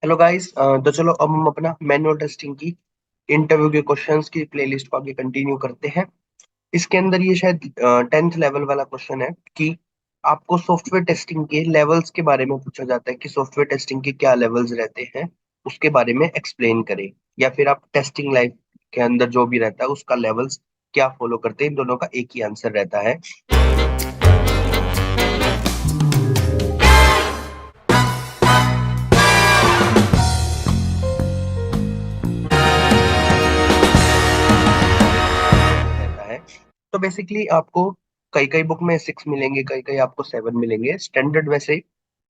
Hello guys. तो चलो अब हम अपना मैनुअल टेस्टिंग की इंटरव्यू के क्वेश्चंस की प्लेलिस्ट को आगे कंटिन्यू करते हैं। इसके अंदर ये शायद 10th लेवल वाला क्वेश्चन है कि आपको सॉफ्टवेयर टेस्टिंग के लेवल्स के बारे में पूछा जाता है कि सॉफ्टवेयर टेस्टिंग के क्या लेवल्स रहते हैं, उसके बारे में एक्सप्लेन करें। या फिर आप टेस्टिंग लाइफ के अंदर जो भी रहता है उसका लेवल्स क्या फॉलो करते हैं, इन दोनों का एक ही आंसर रहता है। रहता है। तो बेसिकली आपको कई कई बुक में 6 मिलेंगे, कई कई आपको 7 मिलेंगे। स्टैंडर्ड वैसे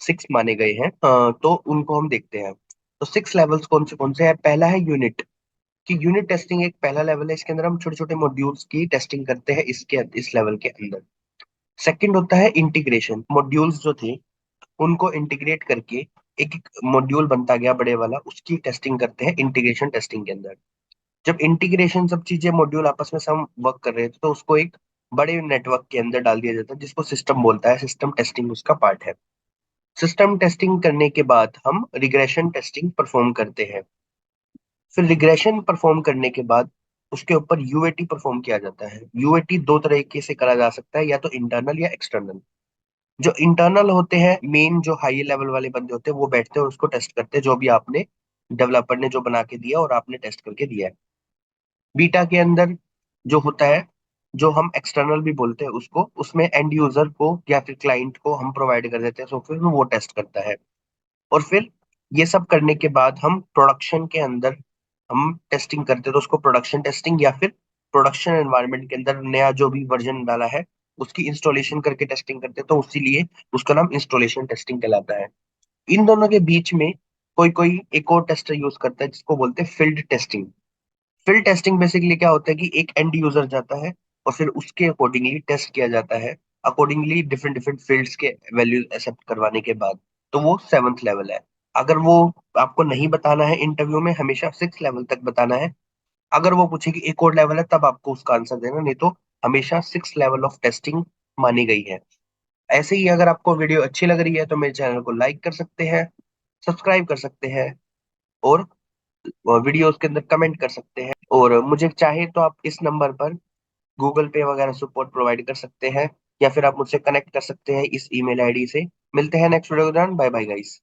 6 माने गए हैं। तो उनको हम देखते हैं। तो 6 लेवल्स कौन से हैं? पहला है यूनिट। कि यूनिट टेस्टिंग एक पहला लेवल है, इसके अंदर हम छोटे छोटे मॉड्यूल्स की टेस्टिंग करते हैं इस लेवल के अंदर। सेकंड होता है इंटीग्रेशन। मॉड्यूल्स जो थे उनको इंटीग्रेट करके एक एक मॉड्यूल बनता गया बड़े वाला, उसकी टेस्टिंग करते हैं इंटीग्रेशन टेस्टिंग के अंदर। जब इंटीग्रेशन सब चीजें मॉड्यूल आपस में सब वर्क कर रहे थे तो उसको एक बड़े नेटवर्क के अंदर डाल दिया जाता है, जिसको सिस्टम बोलता है। सिस्टम टेस्टिंग उसका पार्ट है। सिस्टम टेस्टिंग करने के बाद हम रिग्रेशन टेस्टिंग परफॉर्म करते हैं। फिर रिग्रेशन परफॉर्म करने के बाद उसके ऊपर यूएटी परफॉर्म किया जाता है। यूएटी दो तरीके से करा जा सकता है, या तो इंटरनल या एक्सटर्नल। जो इंटरनल होते हैं, मेन जो हाई लेवल वाले बंदे होते हैं, वो बैठते हैं और उसको टेस्ट करते हैं, जो भी आपने डेवलपर ने जो बना के दिया और आपने टेस्ट करके दिया है। बीटा के अंदर जो होता है, जो हम एक्सटर्नल भी बोलते हैं उसको, उसमें एंड यूजर को या फिर क्लाइंट को हम प्रोवाइड कर देते हैं सॉफ्टवेयर में, वो टेस्ट करता है। और फिर ये सब करने के बाद हम प्रोडक्शन के अंदर हम टेस्टिंग करते हैं, तो उसको प्रोडक्शन टेस्टिंग या फिर प्रोडक्शन एनवायरनमेंट के अंदर नया जो भी वर्जन डाला है उसकी इंस्टॉलेशन करके टेस्टिंग करते हैं, तो उसीलिए उसका नाम इंस्टॉलेशन टेस्टिंग कहलाता है। इन दोनों के बीच में कोई कोई एक और टेस्टर यूज करता है जिसको बोलते हैं field testing. Field testing basically क्या होता है कि एक एंड यूजर जाता है और फिर उसके अकॉर्डिंगली टेस्ट किया जाता है, अकॉर्डिंगली डिफरेंट डिफरेंट फील्ड्स के वैल्यूज एक्सेप्ट करवाने के बाद। तो वो 7th लेवल है। अगर वो आपको नहीं बताना है इंटरव्यू में, हमेशा 6 लेवल तक बताना है। अगर वो पूछे कि एक और लेवल है तब आपको उसका आंसर देना, नहीं तो हमेशा 6 लेवल ऑफ टेस्टिंग मानी गई है। ऐसे ही अगर आपको वीडियो अच्छी लग रही है तो मेरे चैनल को लाइक कर सकते हैं, सब्सक्राइब कर सकते हैं, और वीडियोस के अंदर कमेंट कर सकते हैं। और मुझे चाहे तो आप इस नंबर पर गूगल पे वगैरह सपोर्ट प्रोवाइड कर सकते हैं, या फिर आप मुझसे कनेक्ट कर सकते हैं इस ईमेल आईडी से। मिलते हैं नेक्स्ट वीडियो के दौरान। Bye bye guys.